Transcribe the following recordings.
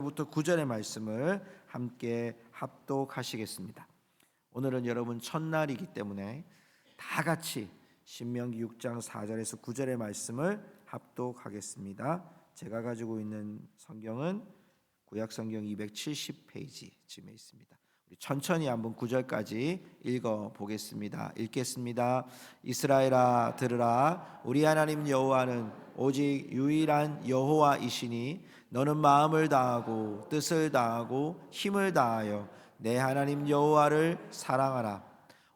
부터 9절의 말씀을 함께 합독하시겠습니다. 오늘은 여러분 첫날이기 때문에 다 같이 신명기 6장 4절에서 9절의 말씀을 합독하겠습니다. 제가 가지고 있는 성경은 구약 성경 270페이지쯤에 있습니다. 우리 천천히 한번 9절까지 읽어 보겠습니다. 읽겠습니다. 이스라엘아 들으라. 우리 하나님 여호와는 오직 유일한 여호와이시니 너는 마음을 다하고 뜻을 다하고 힘을 다하여 내 하나님 여호와를 사랑하라.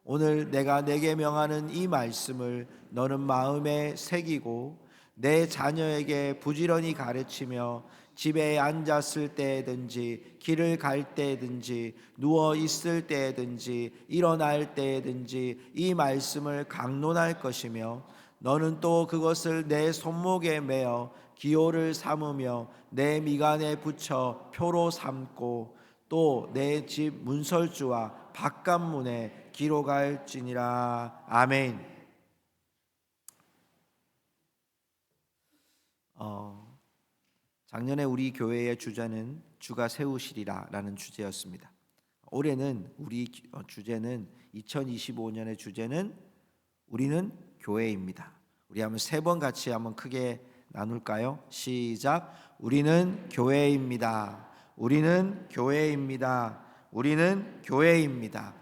오늘 내가 내게 명하는 이 말씀을 너는 마음에 새기고 내 자녀에게 부지런히 가르치며 집에 앉았을 때든지 길을 갈 때든지 누워 있을 때든지 일어날 때든지 이 말씀을 강론할 것이며 너는 또 그것을 내 손목에 매어 기호를 삼으며 내 미간에 붙여 표로 삼고 또 내 집 문설주와 바깥문에 기록할지니라. 아멘. 작년에 우리 교회의 주제는 주가 세우시리라 라는 주제였습니다. 올해는 우리 주제는 2025년의 주제는 우리는 교회입니다. 우리 한번 세 번 같이 한번 크게 나눌까요? 시작. 우리는 교회입니다. 우리는 교회입니다. 우리는 교회입니다.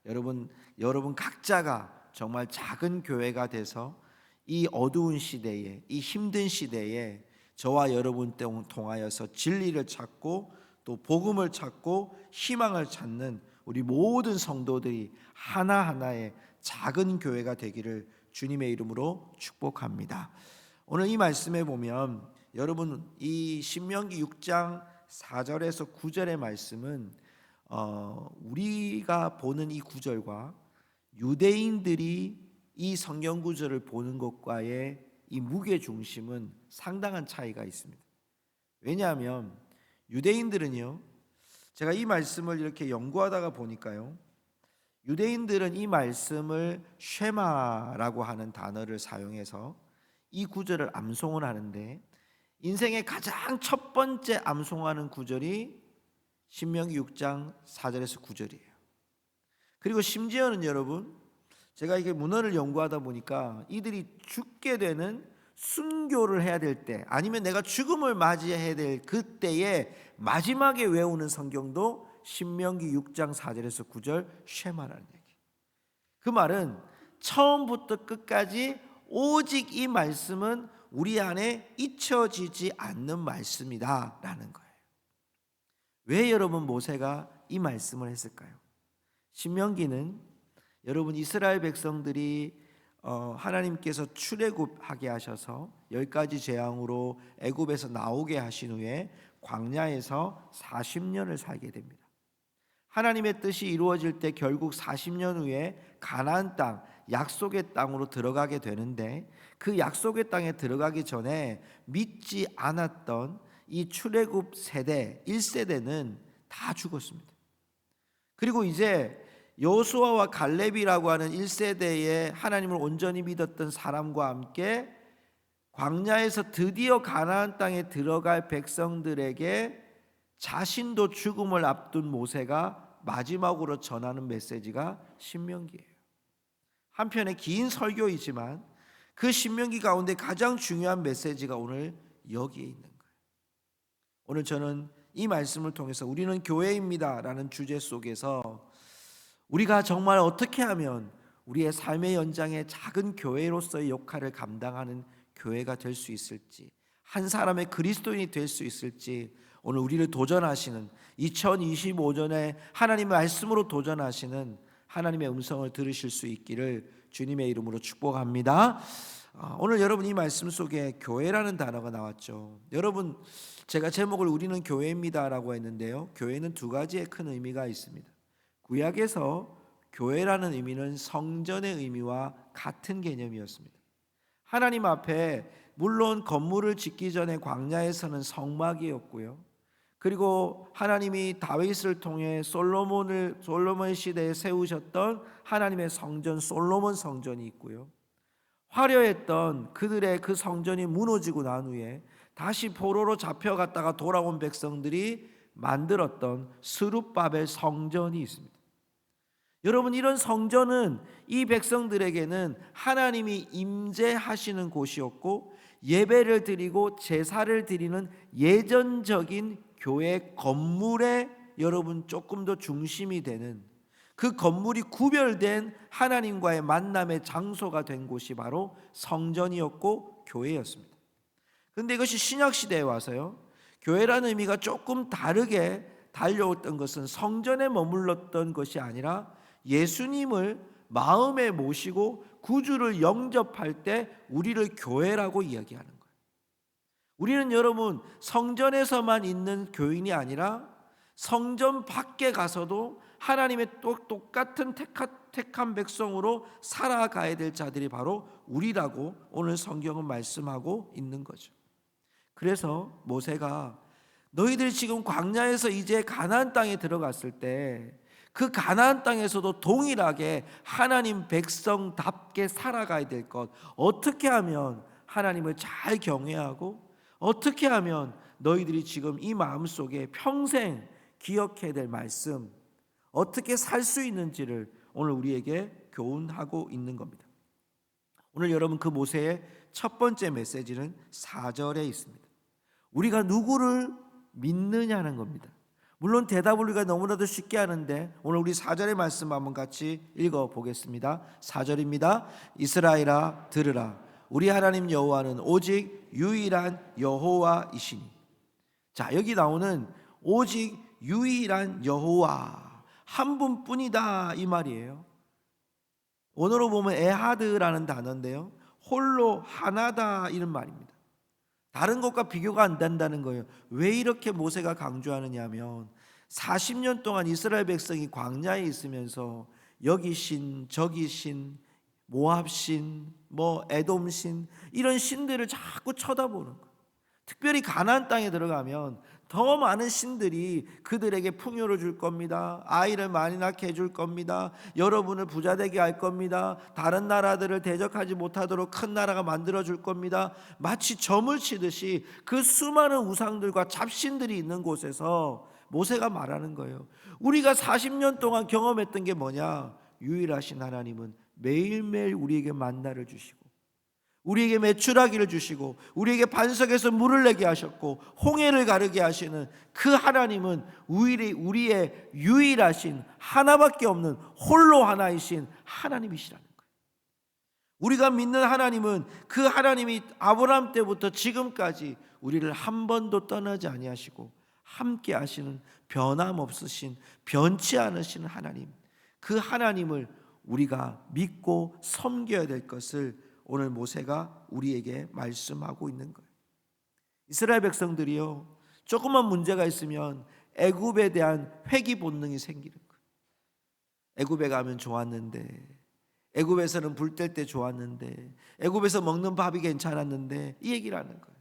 여러분 각자가 정말 작은 교회가 돼서 이 어두운 시대에, 이 힘든 시대에 저와 여러분 통하여서 진리를 찾고 또 복음을 찾고 희망을 찾는 우리 모든 성도들이 하나하나의 작은 교회가 되기를 주님의 이름으로 축복합니다. 오늘 이 말씀에 보면 여러분 이 신명기 6장 4절에서 9절의 말씀은 우리가 보는 이 구절과 유대인들이 이 성경 구절을 보는 것과의 이 무게 중심은 상당한 차이가 있습니다. 왜냐하면 유대인들은요, 제가 이 말씀을 이렇게 연구하다가 보니까요, 유대인들은 이 말씀을 쉐마라고 하는 단어를 사용해서 이 구절을 암송을 하는데 인생의 가장 첫 번째 암송하는 구절이 신명기 6장 4절에서 9절이에요. 그리고 심지어는 여러분, 제가 이게 문헌을 연구하다 보니까 이들이 죽게 되는 순교를 해야 될 때, 아니면 내가 죽음을 맞이해야 될 그때에 마지막에 외우는 성경도 신명기 6장 4절에서 9절 쉐마라는 얘기. 그 말은 처음부터 끝까지 오직 이 말씀은 우리 안에 잊혀지지 않는 말씀이다 라는 거예요. 왜 여러분 모세가 이 말씀을 했을까요? 신명기는 여러분 이스라엘 백성들이 하나님께서 출애굽하게 하셔서 10가지 재앙으로 애굽에서 나오게 하신 후에 광야에서 40년을 살게 됩니다. 하나님의 뜻이 이루어질 때 결국 40년 후에 가나안 땅, 약속의 땅으로 들어가게 되는데 그 약속의 땅에 들어가기 전에 믿지 않았던 이 출애굽 세대 1세대는 다 죽었습니다. 그리고 이제 여호수아와 갈렙이라고 하는 1세대의 하나님을 온전히 믿었던 사람과 함께 광야에서 드디어 가나안 땅에 들어갈 백성들에게 자신도 죽음을 앞둔 모세가 마지막으로 전하는 메시지가 신명기예요. 한편의 긴 설교이지만 그 신명기 가운데 가장 중요한 메시지가 오늘 여기에 있는 거예요. 오늘 저는 이 말씀을 통해서 우리는 교회입니다 라는 주제 속에서 우리가 정말 어떻게 하면 우리의 삶의 연장에 작은 교회로서의 역할을 감당하는 교회가 될 수 있을지, 한 사람의 그리스도인이 될 수 있을지 오늘 우리를 도전하시는 2025년에 하나님의 말씀으로 도전하시는 하나님의 음성을 들으실 수 있기를 주님의 이름으로 축복합니다. 오늘 여러분 이 말씀 속에 교회라는 단어가 나왔죠. 여러분 제가 제목을 우리는 교회입니다 라고 했는데요, 교회는 두 가지의 큰 의미가 있습니다. 구약에서 교회라는 의미는 성전의 의미와 같은 개념이었습니다. 하나님 앞에 물론 건물을 짓기 전에 광야에서는 성막이었고요, 그리고 하나님이 다윗을 통해 솔로몬 시대에 세우셨던 하나님의 성전 솔로몬 성전이 있고요, 화려했던 그들의 그 성전이 무너지고 난 후에 다시 포로로 잡혀갔다가 돌아온 백성들이 만들었던 스룹바벨 성전이 있습니다. 여러분, 이런 성전은 이 백성들에게는 하나님이 임재하시는 곳이었고, 예배를 드리고 제사를 드리는 예전적인 교회 건물에 여러분 조금 더 중심이 되는, 그 건물이 구별된 하나님과의 만남의 장소가 된 곳이 바로 성전이었고 교회였습니다. 그런데 이것이 신약 시대에 와서요, 교회라는 의미가 조금 다르게 달려왔던 것은 성전에 머물렀던 것이 아니라 예수님을 마음에 모시고 구주를 영접할 때 우리를 교회라고 이야기하는 거예요. 우리는 여러분 성전에서만 있는 교인이 아니라 성전 밖에 가서도 하나님의 똑같은 택한 백성으로 살아가야 될 자들이 바로 우리라고 오늘 성경은 말씀하고 있는 거죠. 그래서 모세가 너희들이 지금 광야에서 이제 가나안 땅에 들어갔을 때 그 가나안 땅에서도 동일하게 하나님 백성답게 살아가야 될 것, 어떻게 하면 하나님을 잘 경외하고 어떻게 하면 너희들이 지금 이 마음속에 평생 기억해야 될 말씀, 어떻게 살 수 있는지를 오늘 우리에게 교훈하고 있는 겁니다. 오늘 여러분 그 모세의 첫 번째 메시지는 4절에 있습니다. 우리가 누구를 믿느냐는 겁니다. 물론 대답을 우리가 너무나도 쉽게 하는데 오늘 우리 4절의 말씀 한번 같이 읽어보겠습니다. 4절입니다. 이스라엘아 들으라, 우리 하나님 여호와는 오직 유일한 여호와이시니. 자, 여기 나오는 오직 유일한 여호와, 한 분뿐이다 이 말이에요. 원어로 보면 에하드라는 단어인데요, 홀로 하나다 이런 말입니다. 다른 것과 비교가 안 된다는 거예요. 왜 이렇게 모세가 강조하느냐 하면 40년 동안 이스라엘 백성이 광야에 있으면서 여기 신 저기 신, 모압 신, 에돔 신, 이런 신들을 자꾸 쳐다보는 거예요. 특별히 가나안 땅에 들어가면 더 많은 신들이 그들에게 풍요를 줄 겁니다. 아이를 많이 낳게 해줄 겁니다. 여러분을 부자 되게 할 겁니다. 다른 나라들을 대적하지 못하도록 큰 나라가 만들어 줄 겁니다. 마치 점을 치듯이 그 수많은 우상들과 잡신들이 있는 곳에서 모세가 말하는 거예요. 우리가 40년 동안 경험했던 게 뭐냐? 유일하신 하나님은 매일매일 우리에게 만나를 주시고 우리에게 메추라기를 주시고 우리에게 반석에서 물을 내게 하셨고 홍해를 가르게 하시는 그 하나님은 우리의 유일하신 하나밖에 없는 홀로 하나이신 하나님이시라는 거예요. 우리가 믿는 하나님은 그 하나님이 아브라함 때부터 지금까지 우리를 한 번도 떠나지 아니하시고 함께 하시는 변함없으신 변치 않으신 하나님, 그 하나님을 우리가 믿고 섬겨야 될 것을 오늘 모세가 우리에게 말씀하고 있는 거예요. 이스라엘 백성들이요, 조그만 문제가 있으면 애굽에 대한 회귀 본능이 생기는 거예요. 애굽에 가면 좋았는데, 애굽에서는 불 뗄 때 좋았는데, 애굽에서 먹는 밥이 괜찮았는데, 이 얘기를 하는 거예요.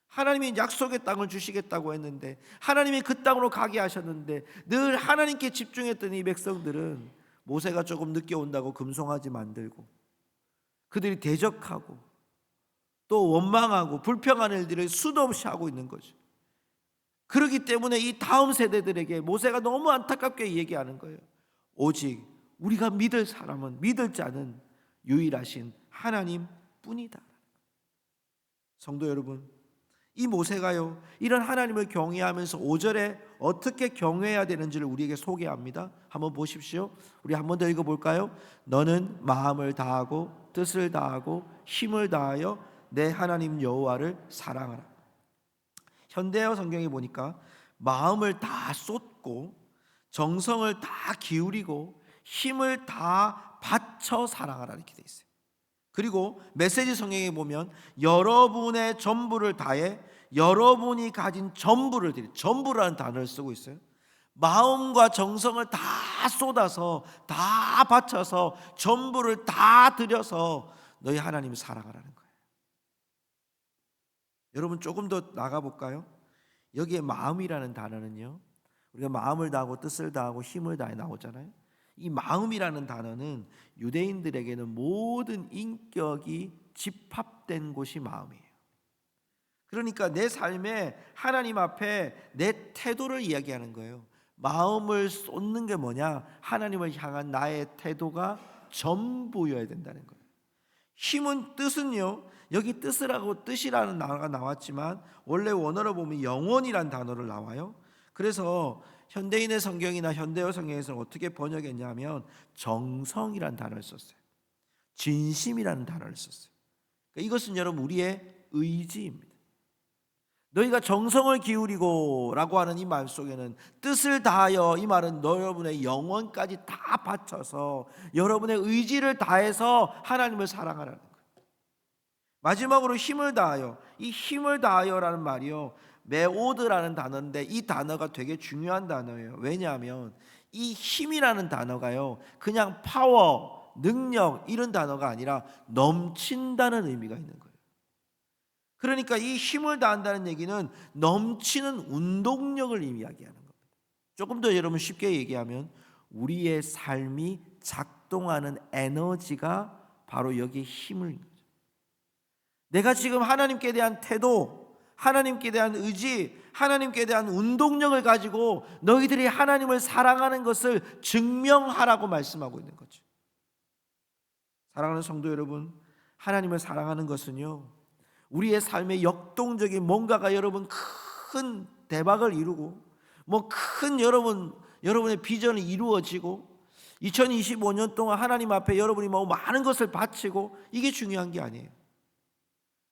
하나님이 약속의 땅을 주시겠다고 했는데, 하나님이 그 땅으로 가게 하셨는데, 늘 하나님께 집중했던 이 백성들은 모세가 조금 늦게 온다고 금송아지 만들고 그들이 대적하고 또 원망하고 불평하는 일들을 수도 없이 하고 있는 거죠. 그렇기 때문에 이 다음 세대들에게 모세가 너무 안타깝게 얘기하는 거예요. 오직 우리가 믿을 사람은, 믿을 자는 유일하신 하나님뿐이다. 성도 여러분, 이 모세가요, 이런 하나님을 경외하면서 5절에 어떻게 경외해야 되는지를 우리에게 소개합니다. 한번 보십시오. 우리 한 번 더 읽어볼까요? 너는 마음을 다하고 뜻을 다하고 힘을 다하여 내 하나님 여호와를 사랑하라. 현대어 성경에 보니까 마음을 다 쏟고 정성을 다 기울이고 힘을 다 바쳐 사랑하라 이렇게 돼 있어요. 그리고 메시지 성경에 보면 여러분의 전부를 다해 여러분이 가진 전부를 드리, 전부라는 단어를 쓰고 있어요. 마음과 정성을 다 쏟아서 다 바쳐서 전부를 다 들여서 너희 하나님을 사랑하라는 거예요. 여러분 조금 더 나가볼까요? 여기에 마음이라는 단어는요, 우리가 마음을 다하고 뜻을 다하고 힘을 다해 나오잖아요. 이 마음이라는 단어는 유대인들에게는 모든 인격이 집합된 곳이 마음이에요. 그러니까 내 삶에 하나님 앞에 내 태도를 이야기하는 거예요. 마음을 쏟는 게 뭐냐? 하나님을 향한 나의 태도가 전부여야 된다는 거예요. 힘은 뜻은요. 여기 뜻이라는 단어가 나왔지만 원래 원어로 보면 영원이란 단어를 나와요. 그래서 현대인의 성경이나 현대어 성경에서는 어떻게 번역했냐면 정성이란 단어를 썼어요. 진심이라는 단어를 썼어요. 그러니까 이것은 여러분 우리의 의지입니다. 너희가 정성을 기울이고 라고 하는 이 말 속에는 뜻을 다하여, 이 말은 여러분의 영혼까지 다 바쳐서 여러분의 의지를 다해서 하나님을 사랑하라는 거예요. 마지막으로 힘을 다하여, 이 힘을 다하여라는 말이요, 메오드라는 단어인데 이 단어가 되게 중요한 단어예요. 왜냐하면 이 힘이라는 단어가요 그냥 파워, 능력 이런 단어가 아니라 넘친다는 의미가 있는 거예요. 그러니까 이 힘을 다한다는 얘기는 넘치는 운동력을 이야기하는 겁니다. 조금 더 여러분 쉽게 얘기하면 우리의 삶이 작동하는 에너지가 바로 여기에 힘을, 내가 지금 하나님께 대한 태도, 하나님께 대한 의지, 하나님께 대한 운동력을 가지고 너희들이 하나님을 사랑하는 것을 증명하라고 말씀하고 있는 거죠. 사랑하는 성도 여러분, 하나님을 사랑하는 것은요 우리의 삶의 역동적인 뭔가가 여러분 큰 대박을 이루고 뭐 큰 여러분의 비전이 이루어지고 2025년 동안 하나님 앞에 여러분이 뭐 많은 것을 바치고 이게 중요한 게 아니에요.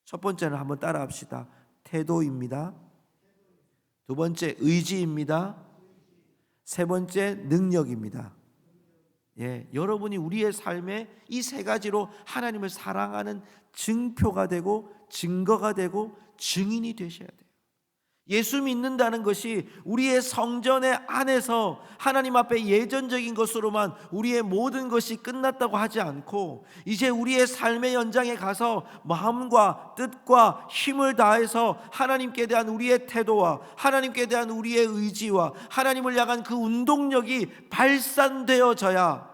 첫 번째는 한번 따라 합시다. 태도입니다. 두 번째 의지입니다. 세 번째 능력입니다. 여러분이 우리의 삶에 이 세 가지로 하나님을 사랑하는 증표가 되고 증거가 되고 증인이 되셔야 돼요. 예수 믿는다는 것이 우리의 성전의 안에서 하나님 앞에 예전적인 것으로만 우리의 모든 것이 끝났다고 하지 않고 이제 우리의 삶의 연장에 가서 마음과 뜻과 힘을 다해서 하나님께 대한 우리의 태도와 하나님께 대한 우리의 의지와 하나님을 향한 그 운동력이 발산되어져야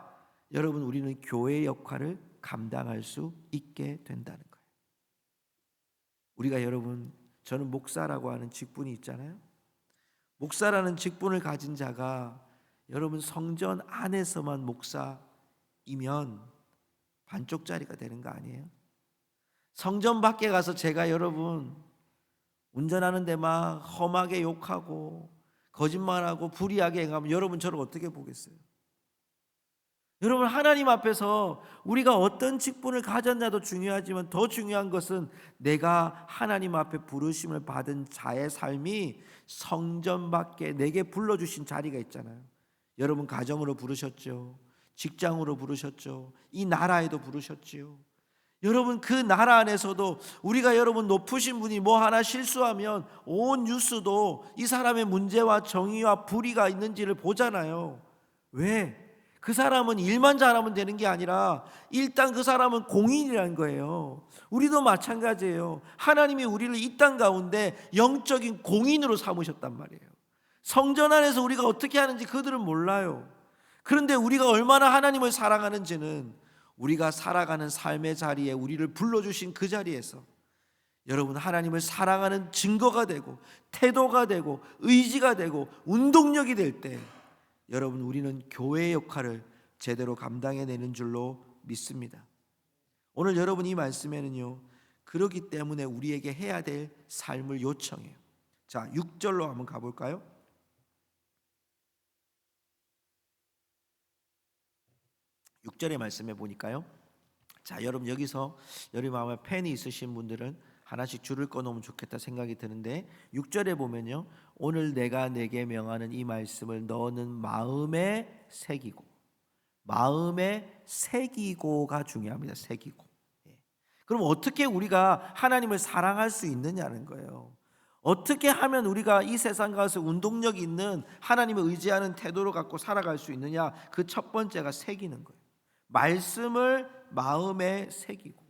여러분 우리는 교회의 역할을 감당할 수 있게 된다는 거예요. 우리가 여러분, 저는 목사라고 하는 직분이 있잖아요. 목사라는 직분을 가진 자가 여러분 성전 안에서만 목사이면 반쪽짜리가 되는 거 아니에요? 성전 밖에 가서 제가 여러분 운전하는데 막 험하게 욕하고 거짓말하고 불의하게 행하면 여러분 저를 어떻게 보겠어요? 여러분 하나님 앞에서 우리가 어떤 직분을 가졌냐도 중요하지만 더 중요한 것은 내가 하나님 앞에 부르심을 받은 자의 삶이 성전 밖에 내게 불러주신 자리가 있잖아요. 여러분 가정으로 부르셨죠. 직장으로 부르셨죠. 이 나라에도 부르셨지요. 여러분 그 나라 안에서도 우리가 여러분 높으신 분이 뭐 하나 실수하면 온 뉴스도 이 사람의 문제와 정의와 불의가 있는지를 보잖아요. 왜? 그 사람은 일만 잘하면 되는 게 아니라 일단 그 사람은 공인이라는 거예요. 우리도 마찬가지예요. 하나님이 우리를 이 땅 가운데 영적인 공인으로 삼으셨단 말이에요. 성전 안에서 우리가 어떻게 하는지 그들은 몰라요. 그런데 우리가 얼마나 하나님을 사랑하는지는 우리가 살아가는 삶의 자리에 우리를 불러주신 그 자리에서 여러분 하나님을 사랑하는 증거가 되고 태도가 되고 의지가 되고 운동력이 될 때 여러분 우리는 교회의 역할을 제대로 감당해내는 줄로 믿습니다. 오늘 여러분 이 말씀에는요 그러기 때문에 우리에게 해야 될 삶을 요청해요. 자 6절로 한번 가볼까요? 6절의 말씀해 보니까요, 자 여러분 여기서 여러분 마음에 펜이 있으신 분들은 하나씩 줄을 꺼놓으면 좋겠다 생각이 드는데 6절에 보면요 오늘 내가 내게 명하는 이 말씀을 너는 마음에 새기고, 마음에 새기고가 중요합니다. 새기고. 그럼 어떻게 우리가 하나님을 사랑할 수 있느냐는 거예요. 어떻게 하면 우리가 이 세상 가서 운동력 있는 하나님을 의지하는 태도를 갖고 살아갈 수 있느냐? 그 첫 번째가 새기는 거예요. 말씀을 마음에 새기고.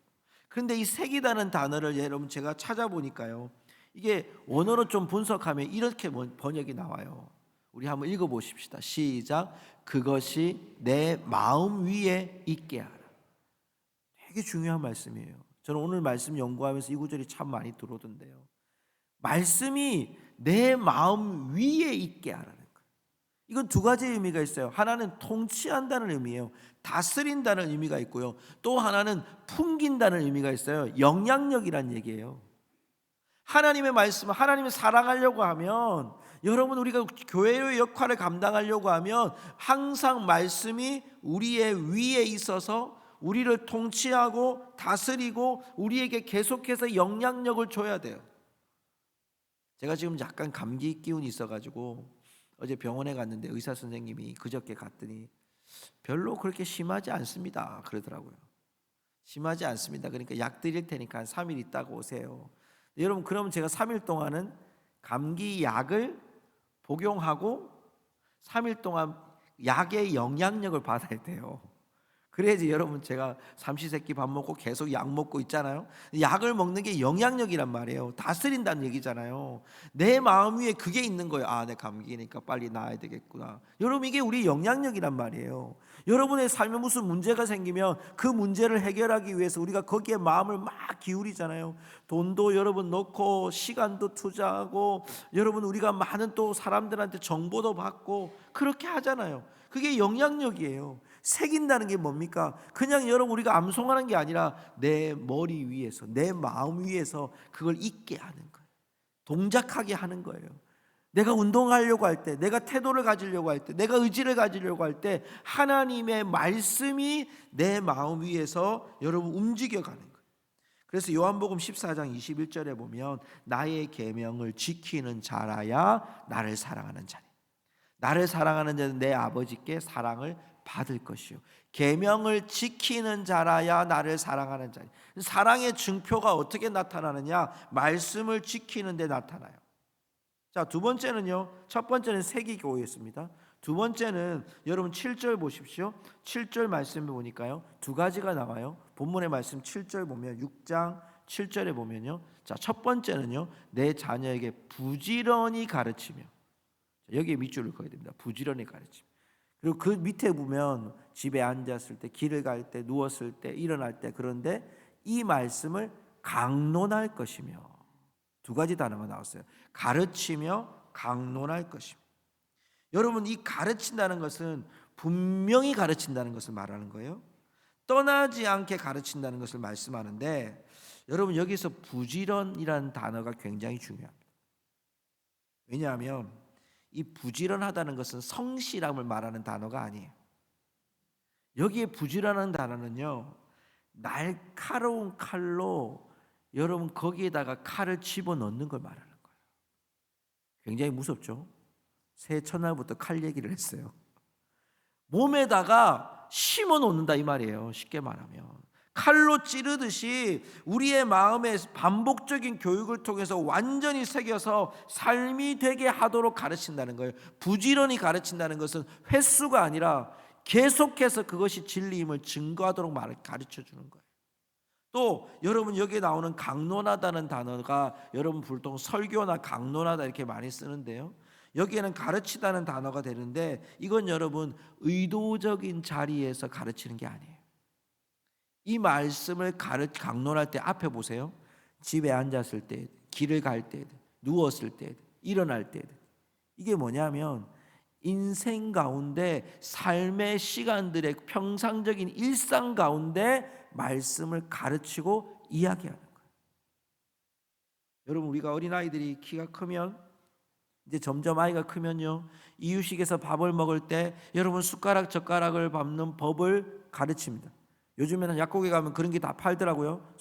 그런데 이 새기다는 단어를 여러분 제가 찾아보니까요 이게 원어로 좀 분석하면 이렇게 번역이 나와요. 우리 한번 읽어보십시다. 시작. 그것이 내 마음 위에 있게 하라. 되게 중요한 말씀이에요. 저는 오늘 말씀 연구하면서 이 구절이 참 많이 들어오던데요. 말씀이 내 마음 위에 있게 하라는 거예요. 이건 두 가지 의미가 있어요. 하나는 통치한다는 의미예요. 다스린다는 의미가 있고요. 또 하나는 풍긴다는 의미가 있어요. 영향력이란 얘기예요. 하나님의 말씀, 하나님을 사랑하려고 하면, 여러분 우리가 교회의 역할을 감당하려고 하면 항상 말씀이 우리의 위에 있어서 우리를 통치하고 다스리고 우리에게 계속해서 영향력을 줘야 돼요. 제가 지금 약간 감기 기운이 있어가지고 어제 병원에 갔는데 의사 선생님이 그저께 갔더니 별로 그렇게 심하지 않습니다 그러더라고요. 심하지 않습니다. 그러니까 약 드릴 테니까 한 3일 있다가 오세요. 여러분 그러면 제가 3일 동안은 감기 약을 복용하고 3일 동안 약의 영향력을 받아야 돼요. 그래야지 여러분 제가 삼시세끼 밥 먹고 계속 약 먹고 있잖아요. 약을 먹는 게 영향력이란 말이에요. 다스린다는 얘기잖아요. 내 마음 위에 그게 있는 거예요. 아, 내 감기니까 빨리 나아야 되겠구나. 여러분 이게 우리 영향력이란 말이에요. 여러분의 삶에 무슨 문제가 생기면 그 문제를 해결하기 위해서 우리가 거기에 마음을 막 기울이잖아요. 돈도 여러분 넣고 시간도 투자하고 여러분 우리가 많은 또 사람들한테 정보도 받고 그렇게 하잖아요. 그게 영향력이에요. 새긴다는 게 뭡니까? 그냥 여러분 우리가 암송하는 게 아니라 내 머리 위에서 내 마음 위에서 그걸 있게 하는 거예요. 동작하게 하는 거예요. 내가 운동하려고 할 때, 내가 태도를 가지려고 할 때, 내가 의지를 가지려고 할 때 하나님의 말씀이 내 마음 위에서 여러분 움직여가는 거예요. 그래서 요한복음 14장 21절에 보면 나의 계명을 지키는 자라야 나를 사랑하는 자니 나를 사랑하는 자는 내 아버지께 사랑을 받을 것이요 계명을 지키는 자라야 나를 사랑하는 자니. 사랑의 증표가 어떻게 나타나느냐? 말씀을 지키는 데 나타나요. 자, 두 번째는요. 첫 번째는 세기교회였습니다. 두 번째는 여러분 7절 보십시오. 7절 말씀을 보니까요. 두 가지가 나와요. 본문의 말씀 7절 보면 6장 7절에 보면요. 자, 첫 번째는요. 내 자녀에게 부지런히 가르치며. 여기에 밑줄을 그어야 됩니다. 부지런히 가르치며. 그리고 그 밑에 보면 집에 앉았을 때, 길을 갈 때, 누웠을 때, 일어날 때, 그런데 이 말씀을 강론할 것이며. 두 가지 단어가 나왔어요. 가르치며 강론할 것이며. 여러분 이 가르친다는 것은 분명히 가르친다는 것을 말하는 거예요. 떠나지 않게 가르친다는 것을 말씀하는데 여러분 여기서 부지런이라는 단어가 굉장히 중요합니다. 왜냐하면 이 부지런하다는 것은 성실함을 말하는 단어가 아니에요. 여기에 부지런한 단어는요, 날카로운 칼로 여러분 거기에다가 칼을 집어넣는 걸 말하는 거예요. 굉장히 무섭죠? 새해 첫날부터 칼 얘기를 했어요. 몸에다가 심어 놓는다 이 말이에요. 쉽게 말하면 칼로 찌르듯이 우리의 마음에 반복적인 교육을 통해서 완전히 새겨서 삶이 되게 하도록 가르친다는 거예요. 부지런히 가르친다는 것은 횟수가 아니라 계속해서 그것이 진리임을 증거하도록 가르쳐 주는 거예요. 또 여러분 여기에 나오는 강론하다는 단어가 여러분 보통 설교나 강론하다 이렇게 많이 쓰는데요. 여기에는 가르치다는 단어가 되는데 이건 여러분 의도적인 자리에서 가르치는 게 아니에요. 이 말씀을 강론할 때 앞에 보세요. 집에 앉았을 때, 길을 갈 때, 누웠을 때, 일어날 때. 이게 뭐냐면 인생 가운데 삶의 시간들의 평상적인 일상 가운데 말씀을 가르치고 이야기하는 거예요. 여러분 우리가 어린아이들이 키가 크면 이제 점점 아이가 크면요 이유식에서 밥을 먹을 때 여러분 숟가락 젓가락을 밟는 법을 가르칩니다. 요즘에는 약국에 가면 그런 게 다 팔더라고요.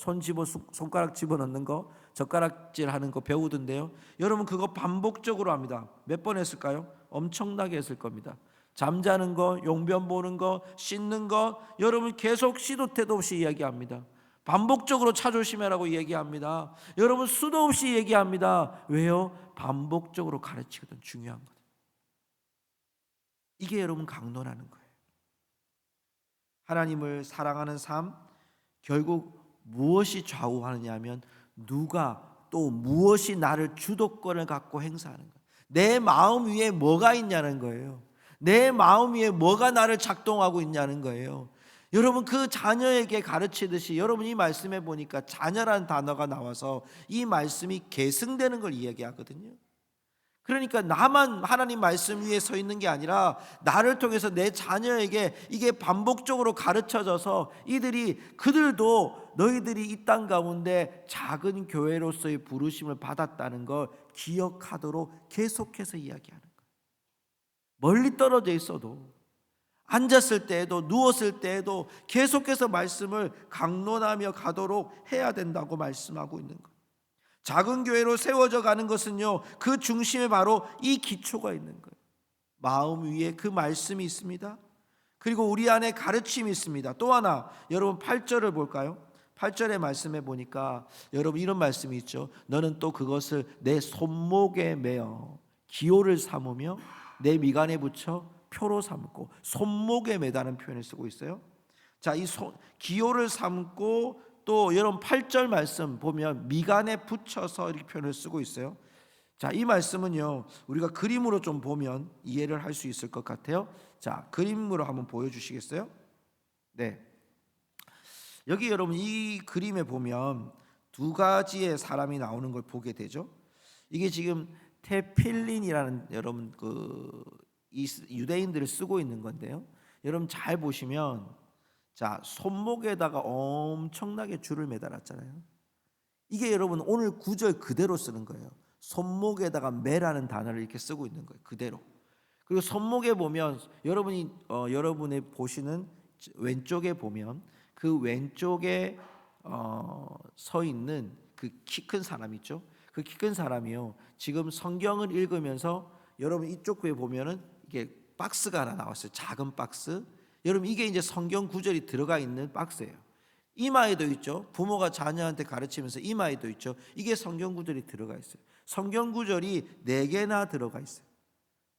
손가락 집어넣는 거, 젓가락질 하는 거 배우던데요. 여러분 그거 반복적으로 합니다. 몇 번 했을까요? 엄청나게 했을 겁니다. 잠자는 거, 용변 보는 거, 씻는 거 여러분 계속 시도 때도 없이 이야기합니다. 반복적으로 차 조심해라고 얘기합니다. 여러분 수도 없이 얘기합니다. 왜요? 반복적으로 가르치거든. 중요한 거든. 이게 여러분 강론하는 거예요. 하나님을 사랑하는 삶, 결국 무엇이 좌우하느냐 하면 누가 또 무엇이 나를 주도권을 갖고 행사하는 거예요. 내 마음 위에 뭐가 있냐는 거예요. 내 마음 위에 뭐가 나를 작동하고 있냐는 거예요. 여러분 그 자녀에게 가르치듯이 여러분 이 말씀에 보니까 자녀라는 단어가 나와서 이 말씀이 계승되는 걸 이야기하거든요. 그러니까 나만 하나님 말씀 위에 서 있는 게 아니라 나를 통해서 내 자녀에게 이게 반복적으로 가르쳐져서 이들이 그들도 너희들이 이 땅 가운데 작은 교회로서의 부르심을 받았다는 걸 기억하도록 계속해서 이야기하는 거예요. 멀리 떨어져 있어도 앉았을 때에도 누웠을 때에도 계속해서 말씀을 강론하며 가도록 해야 된다고 말씀하고 있는 거예요. 작은 교회로 세워져 가는 것은요, 그 중심에 바로 이 기초가 있는 거예요. 마음 위에 그 말씀이 있습니다. 그리고 우리 안에 가르침이 있습니다. 또 하나 여러분 8절을 볼까요? 8절의 말씀에 보니까 여러분 이런 말씀이 있죠. 너는 또 그것을 내 손목에 매어 기호를 삼으며 내 미간에 붙여 표로 삼고, 손목에 매다는 표현을 쓰고 있어요. 자, 이 기호를 삼고 또 여러분 8절 말씀 보면 미간에 붙여서 이렇게 표현을 쓰고 있어요. 자, 이 말씀은요 우리가 그림으로 좀 보면 이해를 할 수 있을 것 같아요. 자, 그림으로 한번 보여주시겠어요? 네, 여기 여러분 이 그림에 보면 두 가지의 사람이 나오는 걸 보게 되죠. 이게 지금 테필린이라는 여러분 이 유대인들을 쓰고 있는 건데요. 여러분 잘 보시면 자, 손목에다가 엄청나게 줄을 매달았잖아요. 이게 여러분 오늘 구절 그대로 쓰는 거예요. 손목에다가 매라는 단어를 이렇게 쓰고 있는 거예요. 그대로. 그리고 손목에 보면 여러분이 보시는 왼쪽에 보면 그 왼쪽에 서 있는 그 키 큰 사람 있죠. 그 키 큰 사람이요. 지금 성경을 읽으면서 여러분 이쪽 구에 보면은 이게 박스가 하나 나왔어요. 작은 박스. 여러분 이게 이제 성경 구절이 들어가 있는 박스예요. 이마에도 있죠. 부모가 자녀한테 가르치면서 이마에도 있죠. 이게 성경 구절이 들어가 있어요. 성경 구절이 4개나 들어가 있어요.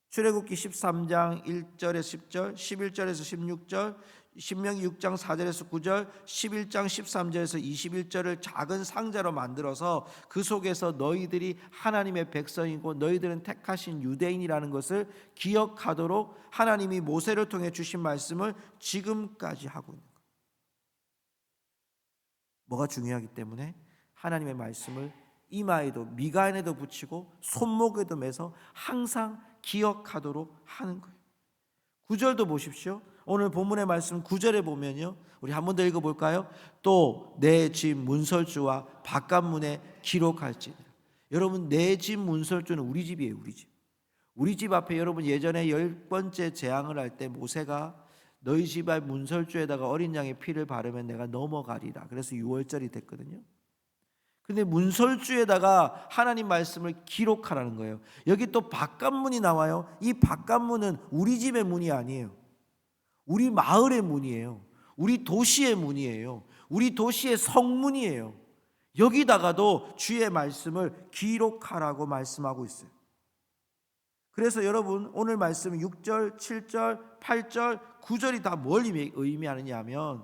출애굽기 13장 1절에서 10절, 11절에서 16절, 신명기 6장 4절에서 9절, 11장 13절에서 21절을 작은 상자로 만들어서 그 속에서 너희들이 하나님의 백성이고 너희들은 택하신 유대인이라는 것을 기억하도록 하나님이 모세를 통해 주신 말씀을 지금까지 하고 있는 거예요. 뭐가 중요하기 때문에 하나님의 말씀을 이마에도 미간에도 붙이고 손목에도 매서 항상 기억하도록 하는 거예요. 9절도 보십시오. 오늘 본문의 말씀 9절에 보면요, 우리 한 번 더 읽어볼까요? 또 내 집 문설주와 바깥문에 기록할지니라. 여러분 내 집 문설주는 우리 집이에요. 우리 집 앞에 여러분 예전에 10번째 재앙을 할 때 모세가 너희 집 앞 문설주에다가 어린 양의 피를 바르면 내가 넘어가리라. 그래서 6월절이 됐거든요. 근데 문설주에다가 하나님 말씀을 기록하라는 거예요. 여기 또 바깥문이 나와요. 이 바깥문은 우리 집의 문이 아니에요. 우리 마을의 문이에요. 우리 도시의 문이에요. 우리 도시의 성문이에요. 여기다가도 주의 말씀을 기록하라고 말씀하고 있어요. 그래서 여러분 오늘 말씀 6절, 7절, 8절, 9절이 다 뭘 의미하느냐 하면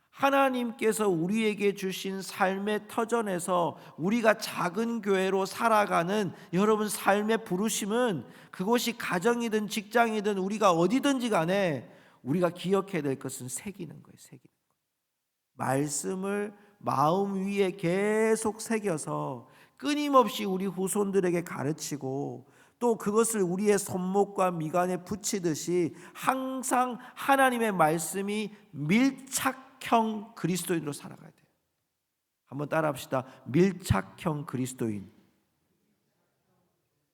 하나님께서 우리에게 주신 삶의 터전에서 우리가 작은 교회로 살아가는 여러분 삶의 부르심은 그곳이 가정이든 직장이든 우리가 어디든지 간에 우리가 기억해야 될 것은 새기는 거예요. 새기는 거예요. 말씀을 마음 위에 계속 새겨서 끊임없이 우리 후손들에게 가르치고 또 그것을 우리의 손목과 미간에 붙이듯이 항상 하나님의 말씀이 밀착형 그리스도인으로 살아가야 돼요. 한번 따라합시다. 밀착형 그리스도인.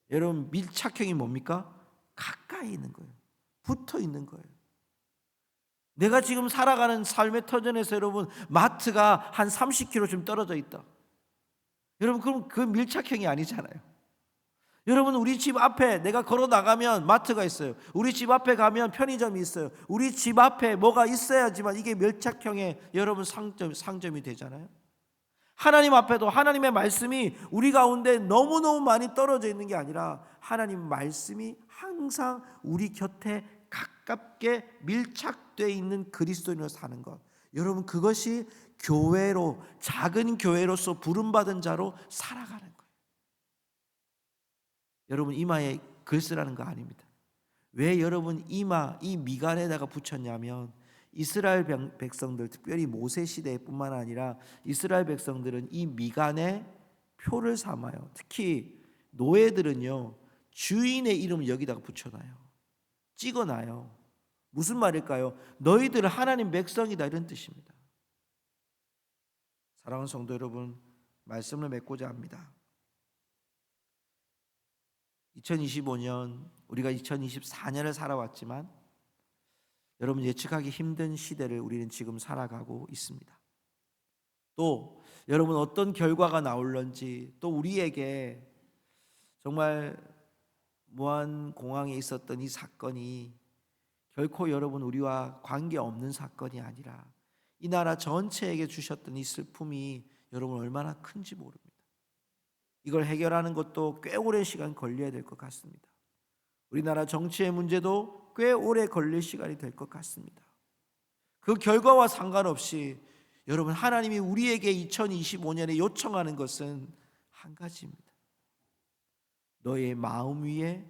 여러분 밀착형이 뭡니까? 가까이 있는 거예요. 붙어 있는 거예요. 내가 지금 살아가는 삶의 터전에서 여러분 마트가 한 30km 좀 떨어져 있다. 여러분 그럼 그 밀착형이 아니잖아요. 여러분 우리 집 앞에 내가 걸어 나가면 마트가 있어요. 우리 집 앞에 가면 편의점이 있어요. 우리 집 앞에 뭐가 있어야지만 이게 밀착형의 여러분 상점이 되잖아요. 하나님 앞에도 하나님의 말씀이 우리 가운데 너무너무 많이 떨어져 있는 게 아니라 하나님 말씀이 항상 우리 곁에 가깝게 밀착되어 있는 그리스도인으로 사는 것. 여러분 그것이 교회로 작은 교회로서 부름받은 자로 살아가는 거예요. 여러분 이마에 글 쓰라는 거 아닙니다. 왜 여러분 이마 이 미간에다가 붙였냐면 이스라엘 백성들, 특별히 모세 시대뿐만 아니라 이스라엘 백성들은 이 미간에 표를 삼아요. 특히 노예들은요, 주인의 이름을 여기다가 붙여놔요. 찍어놔요. 무슨 말일까요? 너희들은 하나님 백성이다, 이런 뜻입니다. 사랑하는 성도 여러분, 말씀을 맺고자 합니다. 2025년, 우리가 2024년을 살아왔지만 여러분, 예측하기 힘든 시대를 우리는 지금 살아가고 있습니다. 또 여러분, 어떤 결과가 나올런지, 또 우리에게 정말 무안공항에 있었던 이 사건이 결코 여러분 우리와 관계없는 사건이 아니라 이 나라 전체에게 주셨던 이 슬픔이 여러분 얼마나 큰지 모릅니다. 이걸 해결하는 것도 꽤 오랜 시간 걸려야 될 것 같습니다. 우리나라 정치의 문제도 꽤 오래 걸릴 시간이 될 것 같습니다. 그 결과와 상관없이 여러분, 하나님이 우리에게 2025년에 요청하는 것은 한 가지입니다. 너의 마음 위에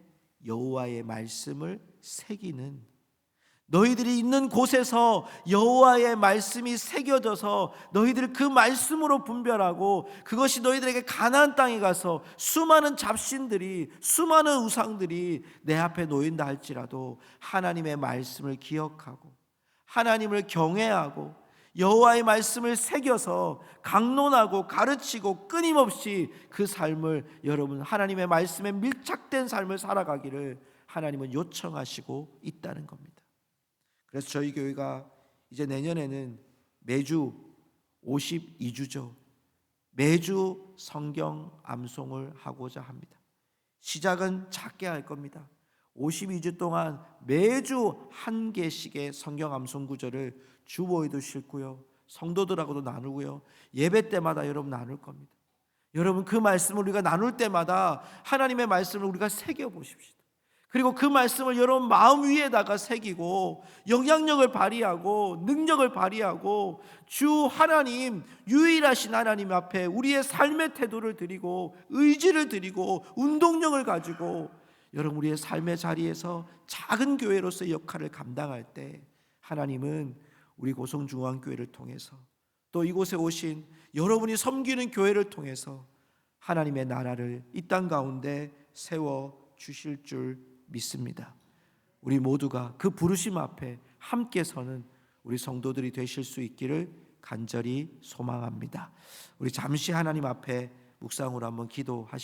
여호와의 말씀을 새기는, 너희들이 있는 곳에서 여호와의 말씀이 새겨져서 너희들 그 말씀으로 분별하고, 그것이 너희들에게 가나안 땅에 가서 수많은 잡신들이, 수많은 우상들이 내 앞에 놓인다 할지라도 하나님의 말씀을 기억하고 하나님을 경외하고 여호와의 말씀을 새겨서 강론하고 가르치고 끊임없이 그 삶을, 여러분 하나님의 말씀에 밀착된 삶을 살아가기를 하나님은 요청하시고 있다는 겁니다. 그래서 저희 교회가 이제 내년에는 매주 52주죠. 매주 성경 암송을 하고자 합니다. 시작은 작게 할 겁니다. 52주 동안 매주 한 개씩의 성경 암송 구절을 주보에도 싣고요, 성도들하고도 나누고요, 예배 때마다 여러분 나눌 겁니다. 여러분, 그 말씀을 우리가 나눌 때마다 하나님의 말씀을 우리가 새겨 보십시다. 그리고 그 말씀을 여러분 마음 위에다가 새기고 영향력을 발휘하고 능력을 발휘하고 주 하나님, 유일하신 하나님 앞에 우리의 삶의 태도를 드리고 의지를 드리고 운동력을 가지고 여러분 우리의 삶의 자리에서 작은 교회로서의 역할을 감당할 때 하나님은 우리 고성중앙교회를 통해서, 또 이곳에 오신 여러분이 섬기는 교회를 통해서 하나님의 나라를 이 땅 가운데 세워 주실 줄 믿습니다. 우리 모두가 그 부르심 앞에 함께 서는 우리 성도들이 되실 수 있기를 간절히 소망합니다. 우리 잠시 하나님 앞에 묵상으로 한번 기도하시겠습니다.